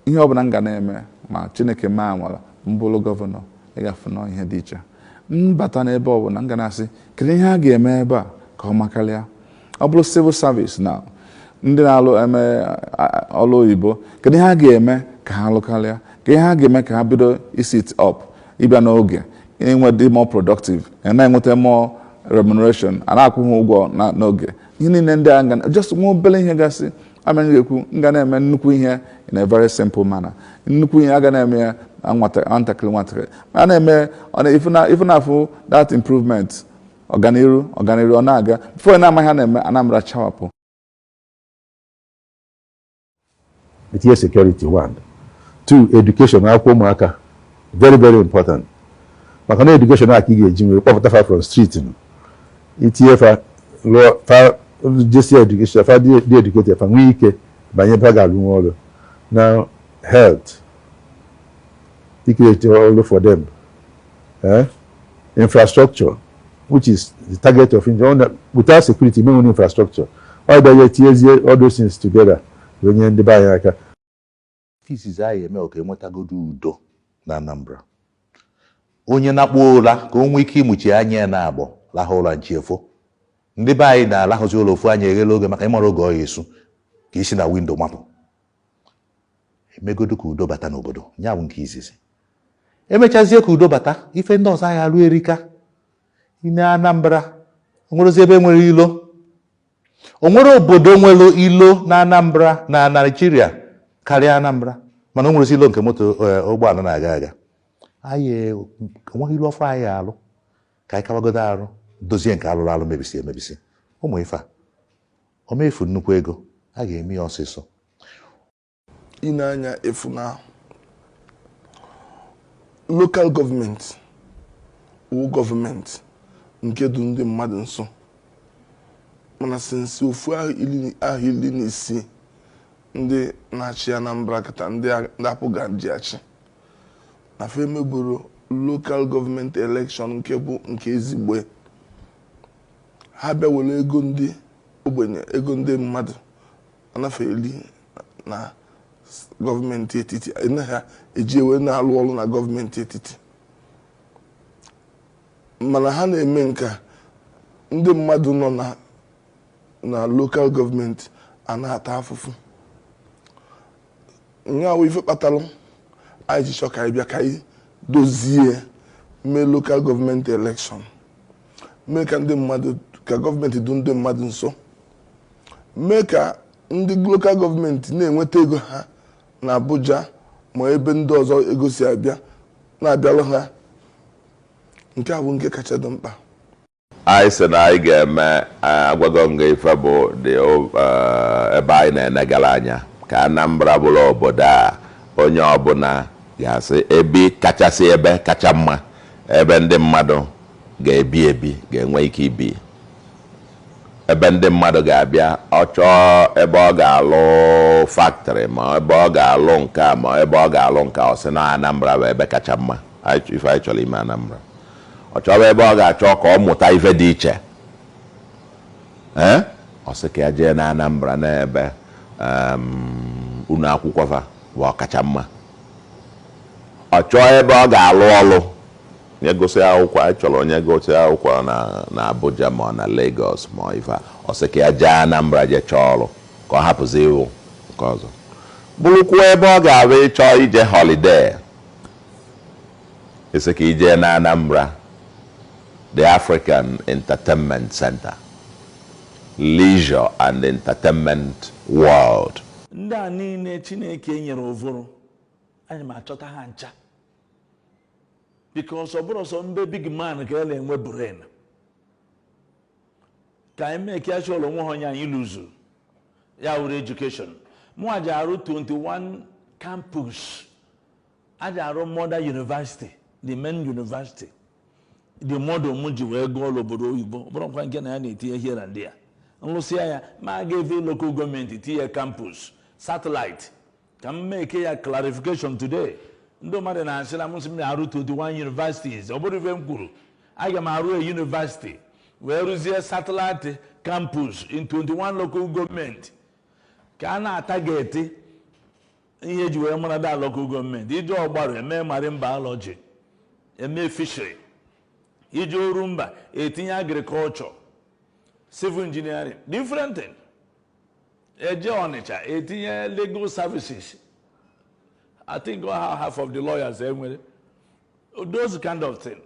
ihe ọbụla m ga na-eme ma Chineke maa nwara mbụrụ gọvanọ ịgafe nọ ihe dị iche mbata n'ebe ọbụla m ga na-asị kedu ihe a ga-eme ebe a ka ọ makarịa ọ bụrụ civil service na ndị na-alụ eme ọrụ oyibo kedu ihe a ga-eme ka ha lụkarịa ka ihe ha ga-eme ka ha bido isit up ịbịa n'oge inwe dị more productive na-enweta more remuneration a na-akwụ ha ụgwọ n'oge ihe niile ndị a just nwa obere ihe gasị amaghị ekwu m ga na-eme nnukwu ihe in a very simple manner nnukwu ihe a ga na-eme ya nwatakịrị a na-eme ife na-afụ that improvement ọganiru ọ na-aga before na-amaghị ha na-eme Anambra chawapụ. Itinye security 1. 2, education akwụkwọ ụmụaka very very important maka na education aka ị ga-eji nwere kpọpụta fa from street itinye fa jesi education fa dị educated fa nwee ike banye ebe ha ga-alụ nwa ọrụ na health create all for them infrastructure which is the target of without security no infrastructure all those things together onye ndị be anyị aka izizi anyị eme ka enwetagodo udo na Anambra onye na-akpọ ụra ka o nwee ike ịmụchi anya na-agbọ lahụ ụra nchiefo ndị be anyị na-alahụzi ụlọ ofu anya eghele oge maka ịmara oge ọ ga-esu ka isi na windo mapụ emegodo ka udo bata n'obodo nya bụ nke izizi emechazie ka udo bata ife ndị ọzọ anyị alụ erika ine Anambra onwerezi ebe nwere ilo onwere obodo nwere ilo na Anambra na Nigeria karịa Anambra mana onwerezi ilo nke moto ụgbọala na-aga aga anyị onweghị ilu ọfọ anyị alụ ka anyị kawagodo arụ dozie nke alụrụ alụ mebisi ụmụ ife a o mefu nnukwu ego a ga-eme ya ọsịsọ ịna-anya efu na local government wụ gọọmenti nke du ndị mmadụ nso mana sinsi ofu ahụ iri na isii ndị na-achị Anambra kata ndị apụga ji achị na fe emeburu local government election nke bụ nke ezigbo ha bịa were ego ndị ogbenye ego ndị mmadụ anafe eri na gọọmenti etiti na ha eji ewe na-alụ ọrụ na gọọmenti etiti mana ha na-eme nka ndị mmadụ nọ na local gọọmenti a na-ata afụfụ nya wụ ife kpatalụ anyị ji chọ ka anyị bịa ka anyị dozie mee local gọọmenti election mee ka ndị mmadụ ka gọọmenti du ndị mmadụ nso mee ka ndị local gọọmenti na-enweta ego ha na Abuja ma ebe ndị ọzọ ego si abịa na-abịalụ ha nke a bụ nke kacha dị mkpa anyị sị na anyị ga-eme agwago nga ife bụ ebe anyị na-enegara anya ka Anambra bụrụ obodo a onye ọbụla ga-asị ebe kachasị ebe kacha mma ebe ndị mmadụ ga-ebi ga-enwe ike ibi ebe ndị mmadụ ga-abịa ọ chọọ ebe ọ ga-alụ factory ma ebe ọ ga-alụ nka ma ebe ọ ga-alụ nka ọ sị na Anambra bụ ebe kacha mma ife anyị chọrọ ime Anambra ọ chọrọ ebe ọ ga-achọ ka ọ mụta ife dị iche ọ sị ka ya jee na Anambra n'ebe unu akwụkwọ fa bụ ọkacha mma ọ chọọ ebe ọ ga-alụ ọlụ nye gosi akwụkwọ anyị chọrọ onye gosi akwụkwọ na Abuja ma ọ na Lagos ma ife ọ sị ka ya jee Anambra jee chọọ ọrụ ka ọ hapụzi iwu nke ọzọ bụrụkwa ebe ọ ga-abụ ịchọ ije holiday isi ka ije na Anambra the African Entertainment Center leisure and entertainment world ndị a niile Chineke nyere ụvụrụ anyị ma achọta ha ncha because ọ bụrụ sọ mbe big man ka ele enwe brain ka anyị mee ka achọ onwe ha onye anyị luzu ya wuru education mụ aja arụ 21 campus aja arụ Modern University the main university the model mụ ji wee gụọ obodo oyibo bụrụ nkwa nke na ya na-etinye here and there nlụsịa ya ma ga-efe local gọọmenti tinye campus satellite ka m mee ya clarification today ndị mmadụ na-asịla m sị m na-arụ 21 universities ọ bụrụ ife m kwuru aga m arụ a university wee rụzie satellite campus in 21 local gọọmenti ka a na-atageti ihe eji wee mara da local gọọmenti ije ọgbarụ eme marine biology eme fishery ije oru mba etinye agriculture civil engineering different thing eje Ọnịcha etinye legal services. I think half of the lawyers enwere those kind of thing